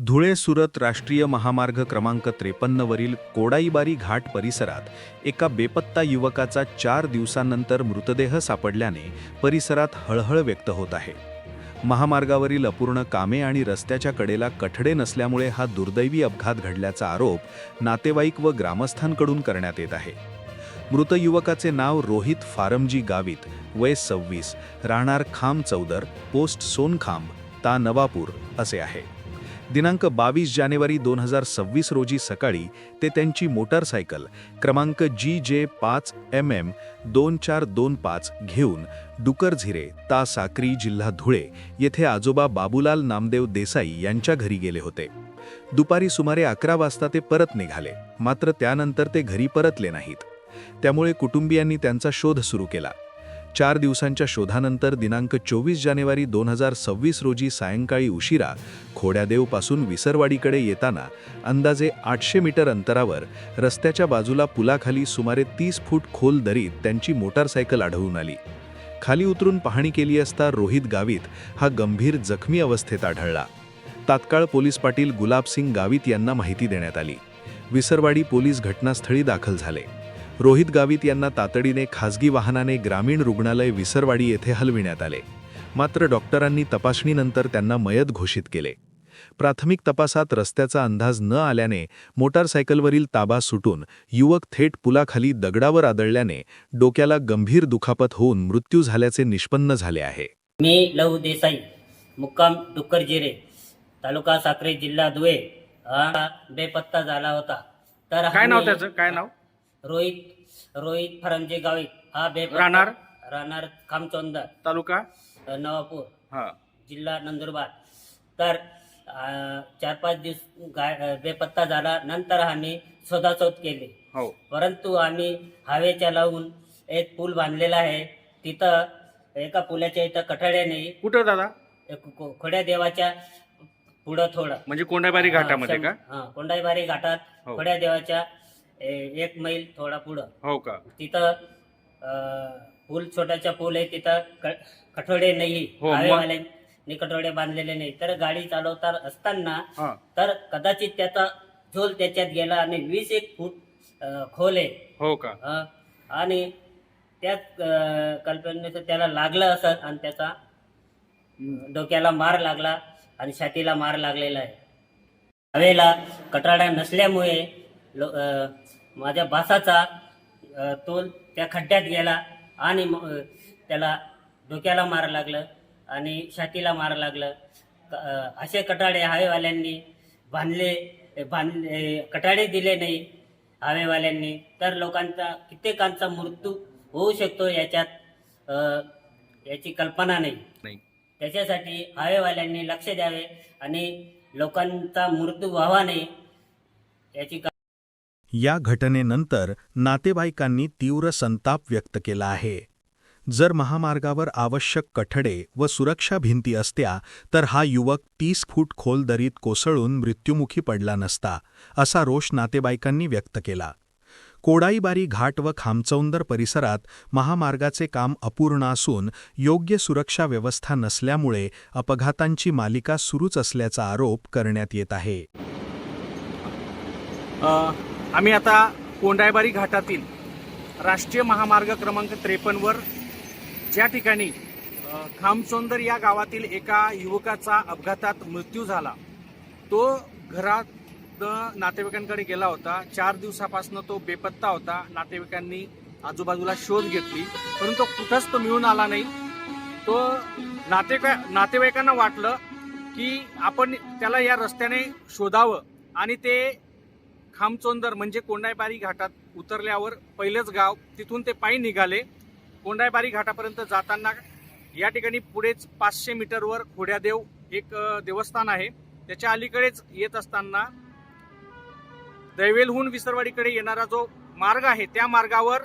धुळे सुरत राष्ट्रीय महामार्ग क्रमांक 53 वरील कोडाईबारी घाट परिसरात एका बेपत्ता युवकाचा 4 दिवसांनंतर मृतदेह सापडल्याने परिसरात हळहळ व्यक्त होत आहे। महामार्गावरील अपूर्ण कामे आणि रस्त्याच्या कडेला कठडे नसल्यामुळे हा दुर्दैवी अपघात घडल्याचा आरोप नातेवाईक व ग्रामस्थांकडून करण्यात येत आहे। मृत युवकाचे नाव रोहित फारमजी गावित, वय 26, राहणार खाम चौदर, पोस्ट सोनखांब, ता नवापूर असे आहे। दिनांक 22 जानेवारी 2026 रोजी सकाळी ते त्यांची मोटारसायकल क्रमांक GJ5MM 2425 घेऊन डुकरझिरे, ता साक्री, जिल्हा धुळे येथे आजोबा बाबूलाल नामदेव देसाई यांच्या घरी गेले होते। दुपारी सुमारे 11 वाजता ते परत निघाले, मात्र त्यानंतर ते घरी परतले नाहीत। त्यामुळे कुटुंबियांनी त्यांचा शोध सुरू केला। 4 दिवसांच्या शोधानंतर दिनांक 24 जानेवारी 2026 रोजी सायंकाळी उशिरा खोड्यादेवपासून विसरवाडीकडे येताना अंदाजे 800 मीटर अंतरावर रस्त्याच्या बाजूला पुलाखाली सुमारे 30 फूट खोल दरीत त्यांची मोटारसायकल आढळून आली। खाली उतरून पाहणी केली असता रोहित गावित हा गंभीर जखमी अवस्थेत आढळला। तात्काळ पोलीस पाटील गुलाबसिंग गावित यांना माहिती देण्यात आली। विसरवाडी पोलीस घटनास्थळी दाखल झाले। रोहित गावित यांना तातडीने खासगी वाहनाने ग्रामीण रुग्णालय विसरवाडी येथे हलविण्यात आले, मात्र डॉक्टरांनी तपासणीनंतर त्यांना मयत घोषित केले। प्राथमिक तपासात रस्त्याचा अंदाज न आल्याने मोटारसायकलवरील ताबा सुटून युवक थेट पुलाखाली दगडावर आदळल्याने डोक्याला गंभीर दुखापत होऊन मृत्यू झाल्याचे निष्पन्न झाले आहे। मी लहू देसाई, मुक्काम डुक्करझिरे, तालुका साक्री, जिल्हा धुळे बेपत्ता झाला होता। तर काय नाव त्याचं? काय नाव? रोहित फारमजी गावित हा राहणार खामचोंदर, तालुका नवापूर, हा, जिल्हा नंदुरबार। तर 4-5 दिवस बेपत्ता झाला। नंतर आम्ही शोधाशोध केली, हो, परंतु आम्ही हवेच्या लावून एक पूल बांधलेला आहे। तिथं एका पुलाच्या इथं कठड्याने कुठं दादा? खोड्या देवाच्या पुढं थोडं, म्हणजे कोंडाईबारी घाटामध्ये का? कोंडाईबारी घाटात, हो. खोड्या देवाच्या 1 मैल थोडा पुढं, हो का? तिथं पूल, छोटाचा पूल आहे। तिथं कठोडे नाही, हो, हवेवाल्यांनी कठोडे बांधलेले नाही। तर गाडी चालवता असताना तर कदाचित त्याचा झोल त्याच्यात गेला आणि 20-1 फूट खोल आहे, हो का? आणि त्याच कल्पनेचं त्याला लागलं असं, आणि त्याचा डोक्याला मार लागला आणि छातीला मार लागलेला आहे। हवेला कठाडा नसल्यामुळे माझ्या बासाचा तोल त्या खड्ड्यात गेला आणि त्याला डोक्याला मार लागलं आणि छातीला मार लागलं। असे कठाडे हवेवाल्यांनी बांधले कठाडे दिले नाही हवेवाल्यांनी, तर लोकांचा कित्येकांचा मृत्यू होऊ शकतो याची कल्पना नाही। त्याच्यासाठी हवेवाल्यांनी लक्ष द्यावे आणि लोकांचा मृत्यू व्हावा नाही याची। या घटनेनंतर नातेवाईकांनी तीव्र संताप व्यक्त केला आहे। जर महामार्गावर आवश्यक कठडे व सुरक्षा भिंती असत्या तर हा युवक 30 फूट खोल दरीत कोसळून मृत्युमुखी पडला नसता, असा रोष नातेवाईकांनी व्यक्त केला। कोडाईबारी घाट व खामचौंदर परिसरात महामार्गाचे काम अपूर्ण असून योग्य सुरक्षा व्यवस्था नसल्यामुळे अपघातांची मालिका सुरूच असल्याचा आरोप करण्यात येत आहे। आम्ही आता कोंडाईबारी घाटातील राष्ट्रीय महामार्ग क्रमांक 53 वर ज्या ठिकाणी खामचोंदर या गावातील एका युवकाचा अपघातात मृत्यू झाला, तो घरात नातेवाईकांकडे गेला होता। 4 दिवसापासून तो बेपत्ता होता। नातेवाईकांनी आजूबाजूला शोध घेतली, परंतु कुठंच तो मिळून आला नाही। तो नातेवाईकांना वाटलं की आपण त्याला या रस्त्याने शोधावं आणि ते खामचोंदर म्हणजे कोंडाईबारी घाटात उतरल्यावर पहिलेच गाव, तिथून ते पायी निघाले। कोंडाईबारी घाटापर्यंत जाताना या ठिकाणी पुढेच 500 मीटरवर खोड्यादेव एक देवस्थान आहे, त्याच्या अलीकडेच येत असताना दैवेलहून विसरवाडीकडे येणारा जो मार्ग आहे त्या मार्गावर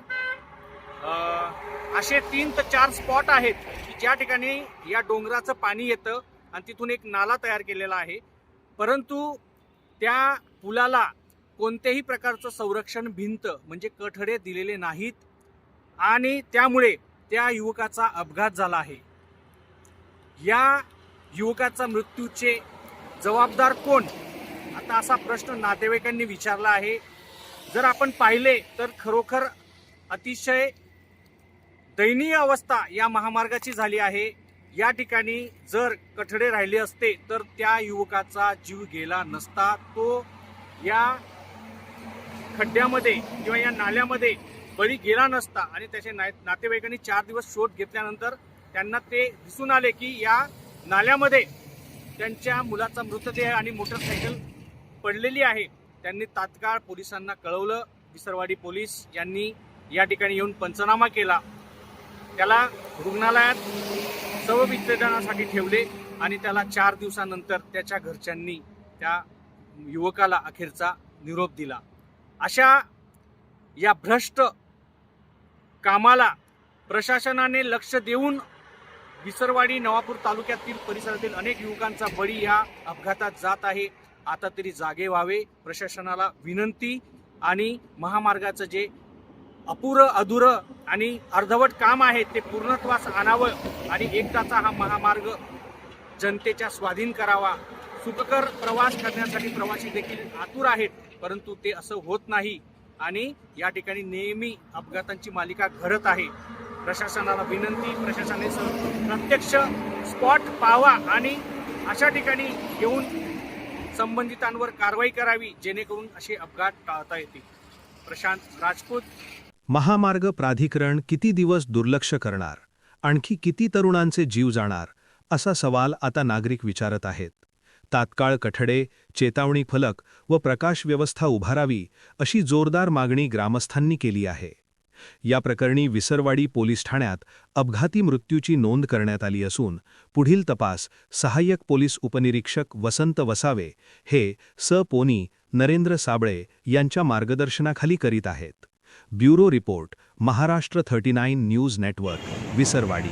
असे 3 ते 4 स्पॉट आहेत की ज्या ठिकाणी या डोंगराचं पाणी येतं आणि तिथून एक नाला तयार केलेला आहे, परंतु त्या पुलाला कोणत्याही प्रकारचं संरक्षण भिंत म्हणजे कठडे दिलेले नाहीत आणि त्यामुळे त्या युवकाचा अपघात झाला आहे। या युवकाचा मृत्यूचे जबाबदार कोण आता असा प्रश्न नातेवाईकांनी विचारला आहे. जर आपण पाहिले तर खरोखर अतिशय दयनीय अवस्था या महामार्गाची झाली आहे. या ठिकाणी जर कठडे राहिले असते तर त्या युवकाचा जीव गेला नसता. तो या खड्ड्यामध्ये किंवा या नाल्यामध्ये बळी गेला नसता. आणि त्याचे नातेवाईकांनी 4 दिवस शोध घेतल्यानंतर त्यांना ते दिसून आले की या नाल्यामध्ये त्यांच्या मुलाचा मृतदेह आणि मोटरसायकल पडलेली आहे. त्यांनी तात्काळ पोलिसांना कळवलं. विसरवाडी पोलीस यांनी या ठिकाणी येऊन पंचनामा केला. त्याला रुग्णालयात शवविच्छेदनासाठी ठेवले आणि त्याला 4 दिवसानंतर त्याच्या घरच्यांनी त्या युवकाला अखेरचा निरोप दिला. अशा या भ्रष्ट कामाला प्रशासनाने लक्ष देऊन विसरवाडी नवापूर तालुक्यातील परिसरातील अनेक युवकांचा बळी या अपघातात जात आहे. आता तरी जागे व्हावे. प्रशासनाला विनंती आणि महामार्गाचं जे अधुरं आणि अर्धवट काम आहे ते पूर्णत्वास आणावं आणि एकदाचा हा महामार्ग जनतेच्या स्वाधीन करावा. सुखकर प्रवास करण्यासाठी प्रवासी देखील आतुर आहेत, परंतु ते असं होत नाही आणि या ठिकाणी नेहमी अपघातांची मालिका घडत आहे. प्रशासनाला विनंती, प्रशासनाने प्रत्यक्ष स्पॉट पाहावा आणि अशा ठिकाणी येऊन संबंधितांवर कारवाई करावी जेणेकरून असे अपघात टाळता येतील. प्रशांत राजपूत. महामार्ग प्राधिकरण किती दिवस दुर्लक्ष करणार? आणखी किती तरुणांचे जीव जाणार? असा सवाल आता नागरिक विचारत आहेत. तात्काळ कठडे, चेतावणी फलक व प्रकाश व्यवस्था उभारावी अशी जोरदार मागणी ग्रामस्थांनी केली आहे. या प्रकरणी विसरवाडी पोलीस ठाण्यात अपघाती मृत्यूची नोंद करण्यात आली असून पुढील तपास सहाय्यक पोलीस उपनिरीक्षक वसंत वसावे हे पोनी नरेंद्र साबळे यांच्या मार्गदर्शनाखाली करीत आहेत. Bureau report, Maharashtra 39 news network, Visarwadi.